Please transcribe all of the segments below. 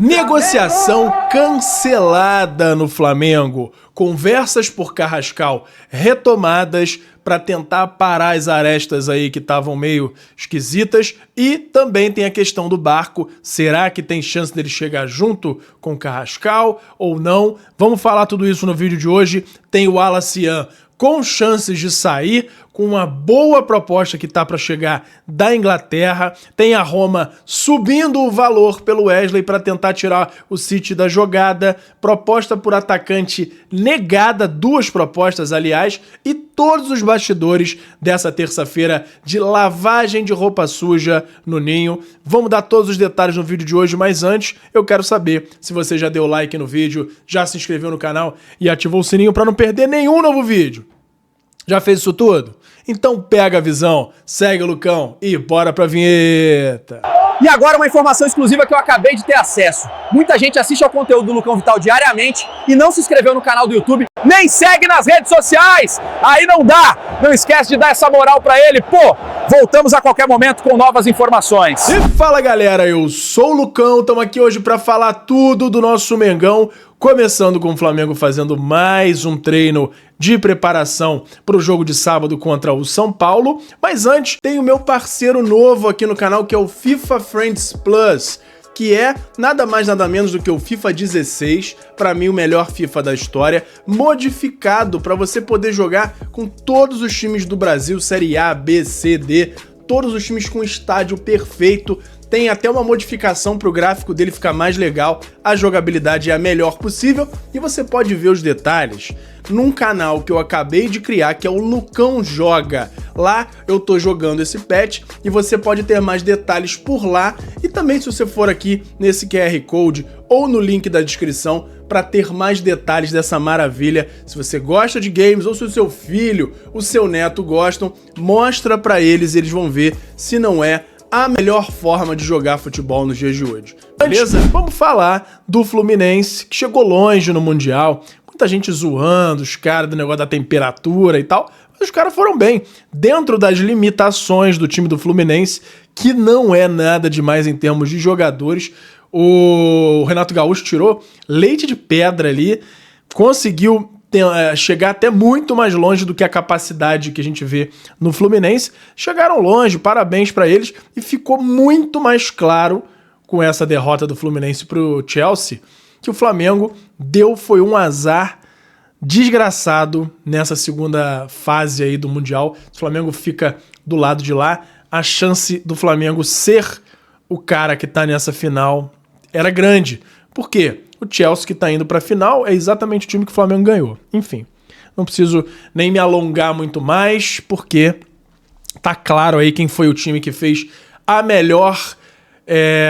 Negociação cancelada no Flamengo. Conversas por Carrascal retomadas para tentar parar as arestas aí que estavam meio esquisitas. E também tem a questão do Barco. Será que tem chance dele chegar junto com o Carrascal ou não? Vamos falar tudo isso no vídeo de hoje. Tem o Alacian com chances de sair, com uma boa proposta que tá para chegar da Inglaterra. Tem a Roma subindo o valor pelo Wesley para tentar tirar o City da jogada. Proposta por atacante negada, duas propostas, aliás, e todos os bastidores dessa terça-feira de lavagem de roupa suja no Ninho. Vamos dar todos os detalhes no vídeo de hoje, mas antes eu quero saber se você já deu like no vídeo, já se inscreveu no canal e ativou o sininho para não perder nenhum novo vídeo. Já fez isso tudo? Então pega a visão, segue o Lucão e bora pra vinheta! E agora uma informação exclusiva que eu acabei de ter acesso. Muita gente assiste ao conteúdo do Lucão Vital diariamente e não se inscreveu no canal do YouTube, nem segue nas redes sociais. Aí não dá! Não esquece de dar essa moral pra ele, pô! Voltamos a qualquer momento com novas informações. E fala galera, eu sou o Lucão, estamos aqui hoje pra falar tudo do nosso Mengão, começando com o Flamengo fazendo mais um treino de preparação para o jogo de sábado contra o São Paulo. Mas antes, tem o meu parceiro novo aqui no canal, que é o FIFA Friends Plus, que é nada mais nada menos do que o FIFA 16, para mim o melhor FIFA da história, modificado para você poder jogar com todos os times do Brasil, Série A, B, C, D, todos os times com estádio perfeito. Tem até uma modificação para o gráfico dele ficar mais legal, a jogabilidade é a melhor possível e você pode ver os detalhes num canal que eu acabei de criar, que é o Lucão Joga. Lá eu tô jogando esse patch e você pode ter mais detalhes por lá e também se você for aqui nesse QR Code ou no link da descrição para ter mais detalhes dessa maravilha. Se você gosta de games ou se o seu filho, o seu neto gostam, mostra para eles e eles vão ver se não é a melhor forma de jogar futebol nos dias de hoje. Beleza? Vamos falar do Fluminense, que chegou longe no Mundial. Muita gente zoando os caras do negócio da temperatura e tal, mas os caras foram bem, dentro das limitações do time do Fluminense, que não é nada demais em termos de jogadores. O Renato Gaúcho tirou leite de pedra ali, conseguiu chegar até muito mais longe do que a capacidade que a gente vê no Fluminense. Chegaram longe, parabéns para eles, e ficou muito mais claro com essa derrota do Fluminense pro Chelsea que o Flamengo foi um azar desgraçado nessa segunda fase aí do Mundial. Se o Flamengo fica do lado de lá, a chance do Flamengo ser o cara que tá nessa final era grande. Por quê? O Chelsea que tá indo pra final é exatamente o time que o Flamengo ganhou. Enfim, não preciso nem me alongar muito mais, porque tá claro aí quem foi o time que fez a melhor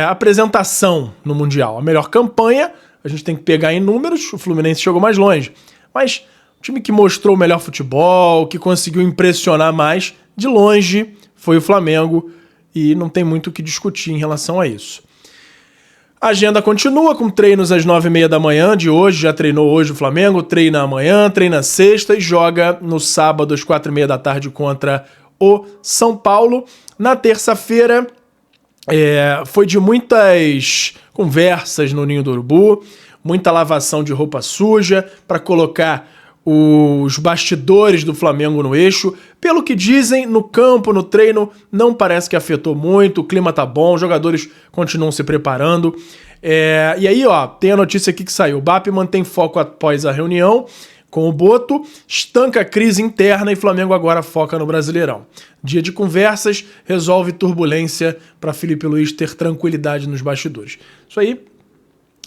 apresentação no Mundial. A melhor campanha, a gente tem que pegar em números, o Fluminense chegou mais longe. Mas o time que mostrou o melhor futebol, que conseguiu impressionar mais, de longe, foi o Flamengo. E não tem muito o que discutir em relação a isso. A agenda continua com treinos às 9h30 da manhã de hoje, já treinou hoje o Flamengo, treina amanhã, treina sexta e joga no sábado às 4h30 da tarde contra o São Paulo. Na terça-feira foi de muitas conversas no Ninho do Urubu, muita lavação de roupa suja para colocar os bastidores do Flamengo no eixo. Pelo que dizem, no campo, no treino, não parece que afetou muito, o clima tá bom, os jogadores continuam se preparando. E aí, ó, tem a notícia aqui que saiu. O BAP mantém foco após a reunião com o Boto, estanca a crise interna e Flamengo agora foca no Brasileirão. Dia de conversas, resolve turbulência para Felipe Luiz ter tranquilidade nos bastidores. Isso aí,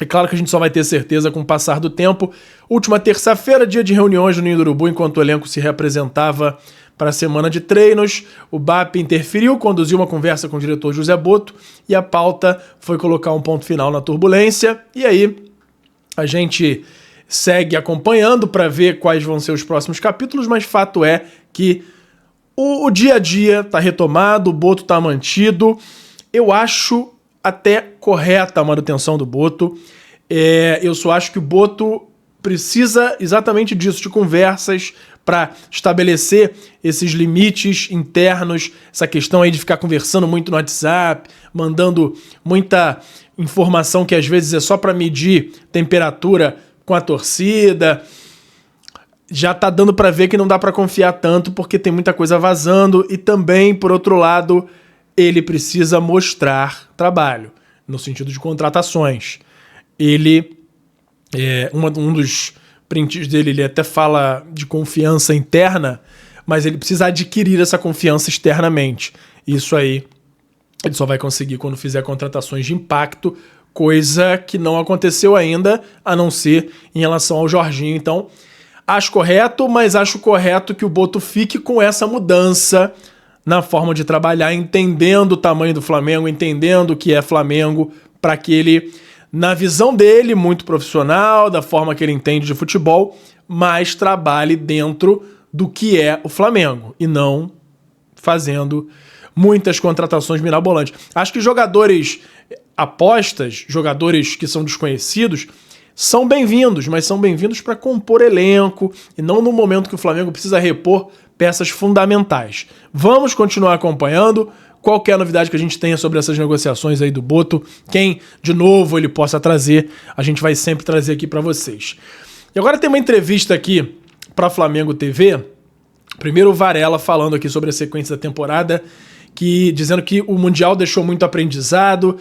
é claro que a gente só vai ter certeza com o passar do tempo. Última terça-feira, dia de reuniões no Ninho do Urubu, enquanto o elenco se reapresentava para a semana de treinos. O BAP interferiu, conduziu uma conversa com o diretor José Boto e a pauta foi colocar um ponto final na turbulência. E aí, a gente segue acompanhando para ver quais vão ser os próximos capítulos, mas fato é que o dia a dia está retomado, o Boto está mantido. Eu acho até correta a manutenção do Boto. Eu só acho que o Boto precisa exatamente disso, de conversas para estabelecer esses limites internos, essa questão aí de ficar conversando muito no WhatsApp, mandando muita informação que às vezes é só para medir temperatura com a torcida. Já tá dando para ver que não dá para confiar tanto porque tem muita coisa vazando e também, por outro lado, ele precisa mostrar trabalho, no sentido de contratações. Ele, um dos prints dele, ele até fala de confiança interna, mas ele precisa adquirir essa confiança externamente. Isso aí ele só vai conseguir quando fizer contratações de impacto, coisa que não aconteceu ainda, a não ser em relação ao Jorginho. Então, acho correto, mas acho correto que o Boto fique com essa mudança na forma de trabalhar, entendendo o tamanho do Flamengo, entendendo o que é Flamengo, para que ele, na visão dele, muito profissional, da forma que ele entende de futebol, mas trabalhe dentro do que é o Flamengo, e não fazendo muitas contratações mirabolantes. Acho que jogadores apostas, jogadores que são desconhecidos, são bem-vindos, mas são bem-vindos para compor elenco e não no momento que o Flamengo precisa repor peças fundamentais. Vamos continuar acompanhando. Qualquer novidade que a gente tenha sobre essas negociações aí do Boto, quem de novo ele possa trazer, a gente vai sempre trazer aqui para vocês. E agora tem uma entrevista aqui para Flamengo TV. Primeiro o Varela falando aqui sobre a sequência da temporada, dizendo que o Mundial deixou muito aprendizado,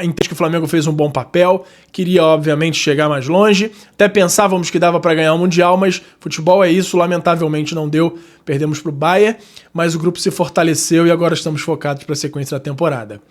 entende que o Flamengo fez um bom papel, queria obviamente chegar mais longe, até pensávamos que dava para ganhar o Mundial, mas futebol é isso, lamentavelmente não deu, perdemos pro Bayern, mas o grupo se fortaleceu e agora estamos focados para a sequência da temporada.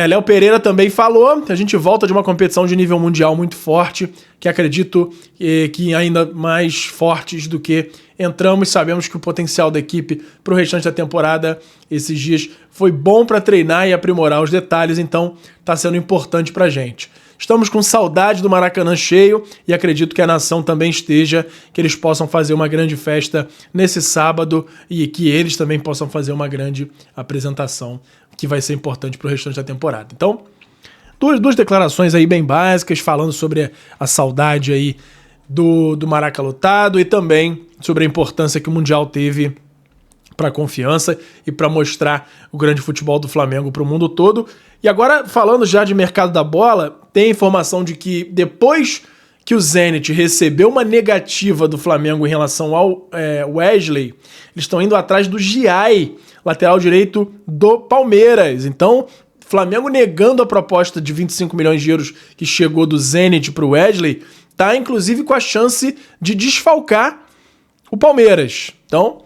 Léo Pereira também falou que a gente volta de uma competição de nível mundial muito forte, que acredito que ainda mais fortes do que entramos. Sabemos que o potencial da equipe para o restante da temporada esses dias foi bom para treinar e aprimorar os detalhes, então está sendo importante para a gente. Estamos com saudade do Maracanã cheio e acredito que a nação também esteja, que eles possam fazer uma grande festa nesse sábado e que eles também possam fazer uma grande apresentação que vai ser importante para o restante da temporada. Então, duas declarações aí bem básicas, falando sobre a saudade aí do Maraca lotado e também sobre a importância que o Mundial teve para a confiança e para mostrar o grande futebol do Flamengo para o mundo todo. E agora, falando já de mercado da bola, tem informação de que depois que o Zenit recebeu uma negativa do Flamengo em relação ao Wesley, eles estão indo atrás do Giai, lateral direito do Palmeiras. Então, Flamengo negando a proposta de 25 milhões de euros que chegou do Zenit para o Wesley, tá inclusive com a chance de desfalcar o Palmeiras. Então,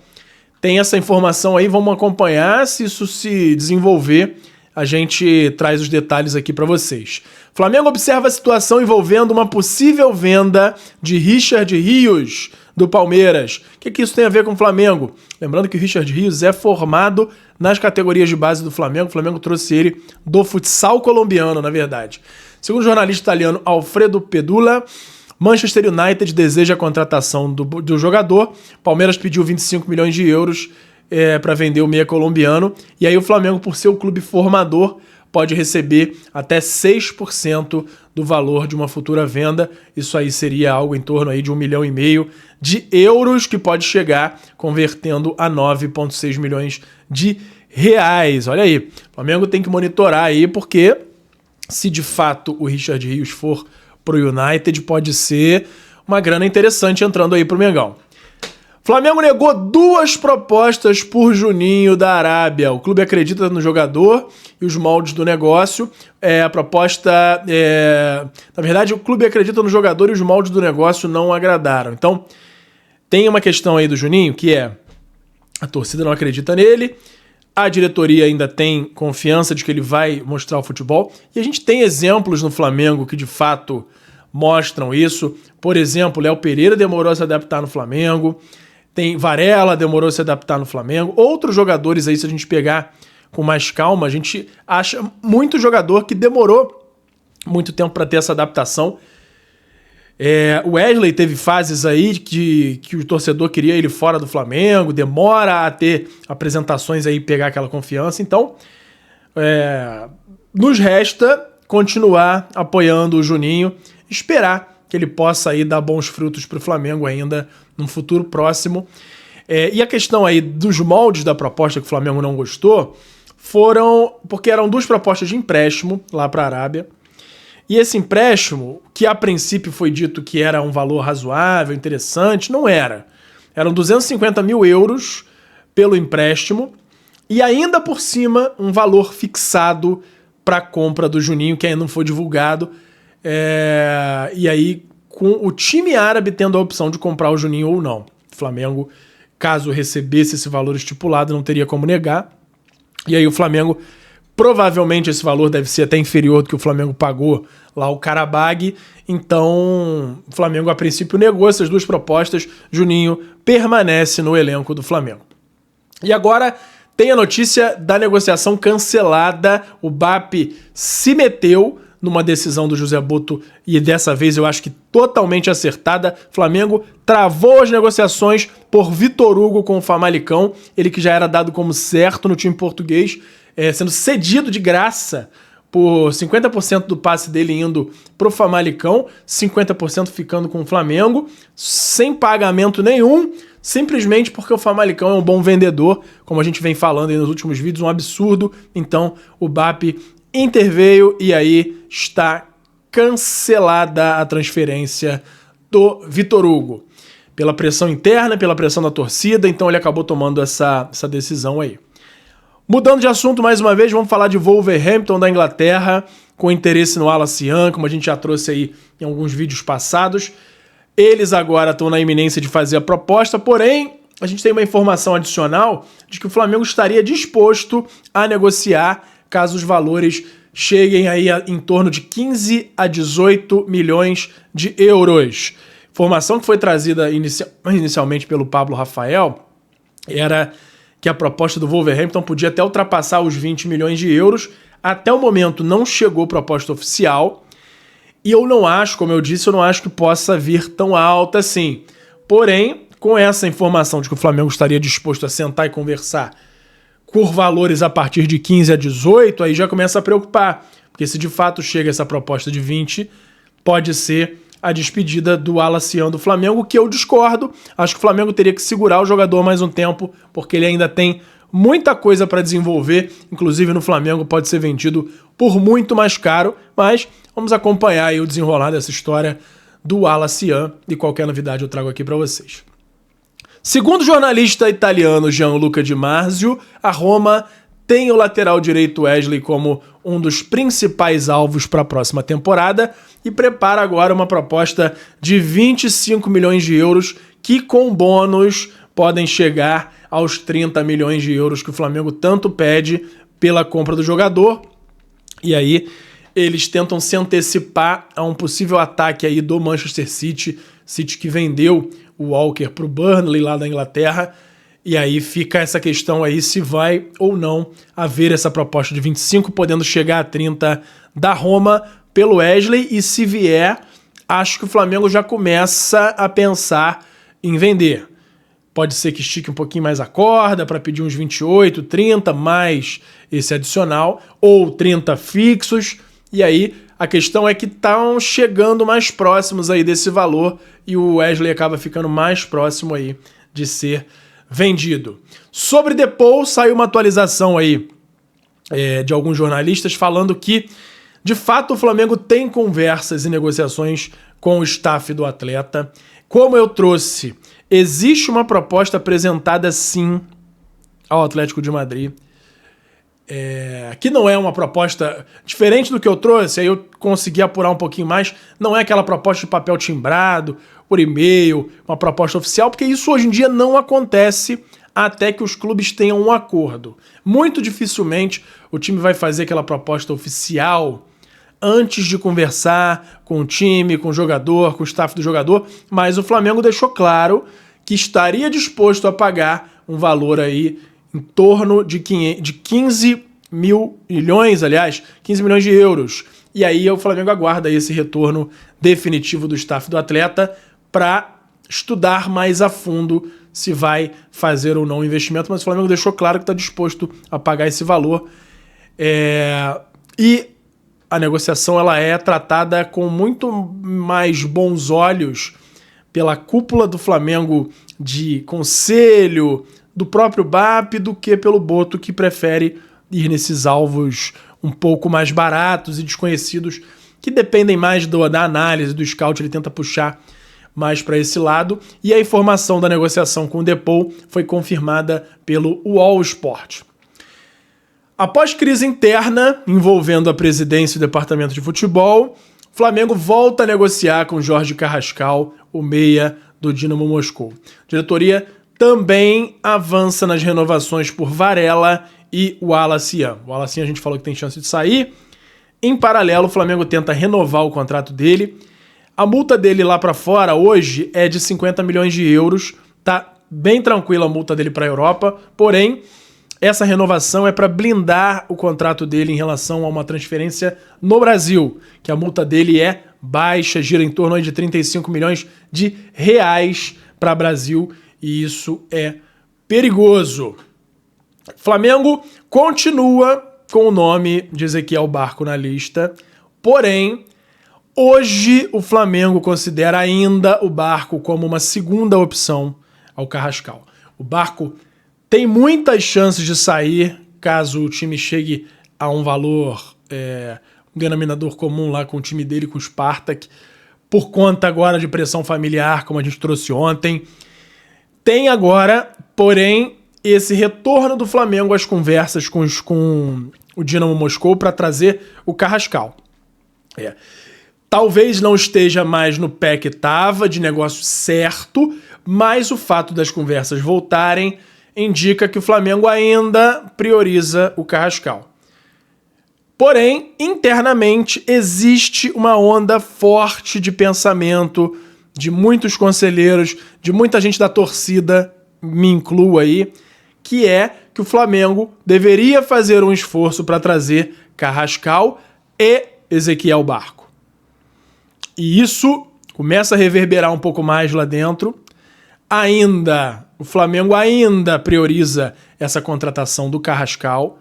tem essa informação aí, vamos acompanhar. Se isso se desenvolver, a gente traz os detalhes aqui para vocês. Flamengo observa a situação envolvendo uma possível venda de Richard Rios do Palmeiras. O que isso tem a ver com o Flamengo? Lembrando que o Richard Rios é formado nas categorias de base do Flamengo. O Flamengo trouxe ele do futsal colombiano, na verdade. Segundo o jornalista italiano Alfredo Pedula, Manchester United deseja a contratação do jogador. Palmeiras pediu 25 milhões de euros para vender o meia colombiano. E aí o Flamengo, por ser o clube formador, pode receber até 6% do valor de uma futura venda. Isso aí seria algo em torno aí de 1,5 milhão de euros, que pode chegar convertendo a 9,6 milhões de reais. Olha aí, o Flamengo tem que monitorar aí, porque se de fato o Richard Rios for pro United, pode ser uma grana interessante entrando aí pro Mengão. Flamengo negou 2 propostas por Juninho da Arábia. O clube acredita no jogador e os moldes do negócio. A proposta... Na verdade, o clube acredita no jogador e os moldes do negócio não agradaram. Então, tem uma questão aí do Juninho, que é a torcida não acredita nele, a diretoria ainda tem confiança de que ele vai mostrar o futebol, e a gente tem exemplos no Flamengo que de fato mostram isso. Por exemplo, Léo Pereira demorou a se adaptar no Flamengo, tem Varela, demorou a se adaptar no Flamengo, outros jogadores aí, se a gente pegar com mais calma, a gente acha muito jogador que demorou muito tempo para ter essa adaptação. O Wesley teve fases aí que o torcedor queria ele fora do Flamengo, demora a ter apresentações aí, pegar aquela confiança. Então, nos resta continuar apoiando o Juninho, esperar que ele possa aí dar bons frutos para o Flamengo ainda num futuro próximo. E a questão aí dos moldes da proposta que o Flamengo não gostou foram porque eram 2 propostas de empréstimo lá para a Arábia. E esse empréstimo, que a princípio foi dito que era um valor razoável, interessante, não era. Eram 250 mil euros pelo empréstimo e ainda por cima um valor fixado para a compra do Juninho, que ainda não foi divulgado. E aí, com o time árabe tendo a opção de comprar o Juninho ou não. O Flamengo, caso recebesse esse valor estipulado, não teria como negar. E aí o Flamengo, provavelmente esse valor deve ser até inferior do que o Flamengo pagou lá o Qarabag. Então, o Flamengo a princípio negou essas 2 propostas. Juninho permanece no elenco do Flamengo. E agora tem a notícia da negociação cancelada. O BAP se meteu numa decisão do José Butto e dessa vez eu acho que totalmente acertada. Flamengo travou as negociações por Vitor Hugo com o Famalicão, ele que já era dado como certo no time português, sendo cedido de graça por 50% do passe dele indo pro Famalicão, 50% ficando com o Flamengo, sem pagamento nenhum, simplesmente porque o Famalicão é um bom vendedor, como a gente vem falando aí nos últimos vídeos, um absurdo. Então o BAP interveio e aí está cancelada a transferência do Vitor Hugo. Pela pressão interna, pela pressão da torcida, então ele acabou tomando essa decisão aí. Mudando de assunto mais uma vez, vamos falar de Wolverhampton da Inglaterra, com interesse no Al-Nassr, como a gente já trouxe aí em alguns vídeos passados. Eles agora estão na iminência de fazer a proposta, porém, a gente tem uma informação adicional de que o Flamengo estaria disposto a negociar caso os valores cheguem aí em torno de 15 a 18 milhões de euros. Informação que foi trazida inicialmente pelo Pablo Rafael era que a proposta do Wolverhampton podia até ultrapassar os 20 milhões de euros. Até o momento não chegou proposta oficial. E eu não acho, como eu disse, eu não acho que possa vir tão alta assim. Porém, com essa informação de que o Flamengo estaria disposto a sentar e conversar por valores a partir de 15 a 18, aí já começa a preocupar. Porque se de fato chega essa proposta de 20, pode ser a despedida do Al-Nassr do Flamengo, que eu discordo. Acho que o Flamengo teria que segurar o jogador mais um tempo, porque ele ainda tem muita coisa para desenvolver. Inclusive no Flamengo pode ser vendido por muito mais caro, mas vamos acompanhar aí o desenrolar dessa história do Al-Nassr e qualquer novidade eu trago aqui para vocês. Segundo o jornalista italiano Gianluca Di Marzio, a Roma tem o lateral direito Wesley como um dos principais alvos para a próxima temporada e prepara agora uma proposta de 25 milhões de euros que com bônus podem chegar aos 30 milhões de euros que o Flamengo tanto pede pela compra do jogador. E aí eles tentam se antecipar a um possível ataque aí do Manchester City, City que vendeu o Walker para o Burnley lá da Inglaterra. E aí fica essa questão aí se vai ou não haver essa proposta de 25, podendo chegar a 30 da Roma pelo Wesley. E se vier, acho que o Flamengo já começa a pensar em vender. Pode ser que estique um pouquinho mais a corda para pedir uns 28, 30 mais esse adicional, ou 30 fixos. E aí a questão é que estão chegando mais próximos aí desse valor e o Wesley acaba ficando mais próximo aí de ser vendido. Sobre Depou, saiu uma atualização aí de alguns jornalistas falando que, de fato, o Flamengo tem conversas e negociações com o staff do atleta. Como eu trouxe, existe uma proposta apresentada, sim, ao Atlético de Madrid, que não é uma proposta diferente do que eu trouxe, aí eu consegui apurar um pouquinho mais, não é aquela proposta de papel timbrado, por e-mail, uma proposta oficial, porque isso hoje em dia não acontece até que os clubes tenham um acordo. Muito dificilmente o time vai fazer aquela proposta oficial antes de conversar com o time, com o jogador, com o staff do jogador, mas o Flamengo deixou claro que estaria disposto a pagar um valor aí em torno de 15 milhões, aliás, 15 milhões de euros. E aí o Flamengo aguarda esse retorno definitivo do staff do atleta para estudar mais a fundo se vai fazer ou não o investimento, mas o Flamengo deixou claro que está disposto a pagar esse valor. E a negociação ela é tratada com muito mais bons olhos pela cúpula do Flamengo de conselho, do próprio BAP, do que pelo Boto, que prefere ir nesses alvos um pouco mais baratos e desconhecidos, que dependem mais da análise, do scout, ele tenta puxar mais para esse lado. E a informação da negociação com o Depou foi confirmada pelo UOL Sport. Após crise interna envolvendo a presidência e o departamento de futebol, o Flamengo volta a negociar com Jorge Carrascal, o meia do Dinamo Moscou. A diretoria também avança nas renovações por Varela e o Wallace Yan. O Wallace Yan a gente falou que tem chance de sair. Em paralelo, o Flamengo tenta renovar o contrato dele. A multa dele lá para fora hoje é de 50 milhões de euros. Tá bem tranquila a multa dele para a Europa, porém essa renovação é para blindar o contrato dele em relação a uma transferência no Brasil, que a multa dele é baixa, gira em torno de 35 milhões de reais para o Brasil, e isso é perigoso. Flamengo continua com o nome de Ezequiel Barco na lista, porém, hoje o Flamengo considera ainda o Barco como uma segunda opção ao Carrascal. O Barco tem muitas chances de sair caso o time chegue a um valor, um denominador comum lá com o time dele, com o Spartak, por conta agora de pressão familiar, como a gente trouxe ontem. Tem agora, porém, esse retorno do Flamengo às conversas com o Dinamo Moscou para trazer o Carrascal. Talvez não esteja mais no pé que estava, de negócio certo, mas o fato das conversas voltarem indica que o Flamengo ainda prioriza o Carrascal. Porém, internamente, existe uma onda forte de pensamento de muitos conselheiros, de muita gente da torcida, me incluo aí, que é que o Flamengo deveria fazer um esforço para trazer Carrascal e Ezequiel Barco. E isso começa a reverberar um pouco mais lá dentro. O Flamengo ainda prioriza essa contratação do Carrascal,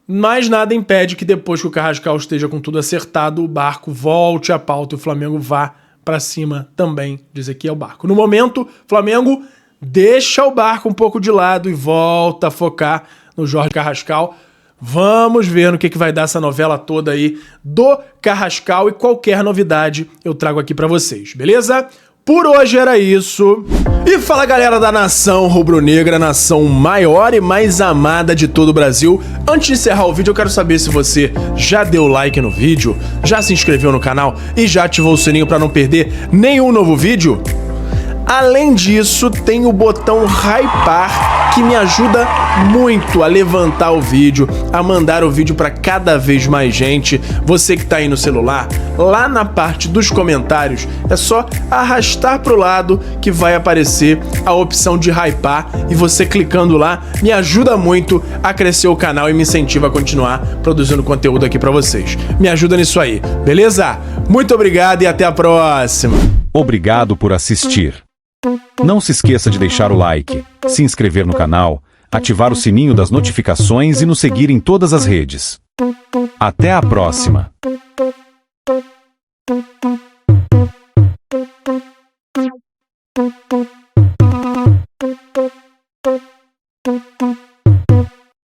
mas nada impede que depois que o Carrascal esteja com tudo acertado, o Barco volte à pauta e o Flamengo vá para cima também de Ezequiel Barco. No momento, o Flamengo deixa o Barco um pouco de lado e volta a focar no Jorge Carrascal. Vamos ver no que vai dar essa novela toda aí do Carrascal, e qualquer novidade eu trago aqui para vocês, beleza? Por hoje era isso. E fala, galera da nação rubro-negra, nação maior e mais amada de todo o Brasil. Antes de encerrar o vídeo, eu quero saber se você já deu like no vídeo, já se inscreveu no canal e já ativou o sininho para não perder nenhum novo vídeo. Além disso, tem o botão hypar, que me ajuda muito a levantar o vídeo, a mandar o vídeo para cada vez mais gente. Você que tá aí no celular, lá na parte dos comentários, é só arrastar pro lado que vai aparecer a opção de hypar, e você clicando lá me ajuda muito a crescer o canal e me incentiva a continuar produzindo conteúdo aqui para vocês. Me ajuda nisso aí, beleza? Muito obrigado e até a próxima. Obrigado por assistir. Não se esqueça de deixar o like, se inscrever no canal, ativar o sininho das notificações e nos seguir em todas as redes. Até a próxima!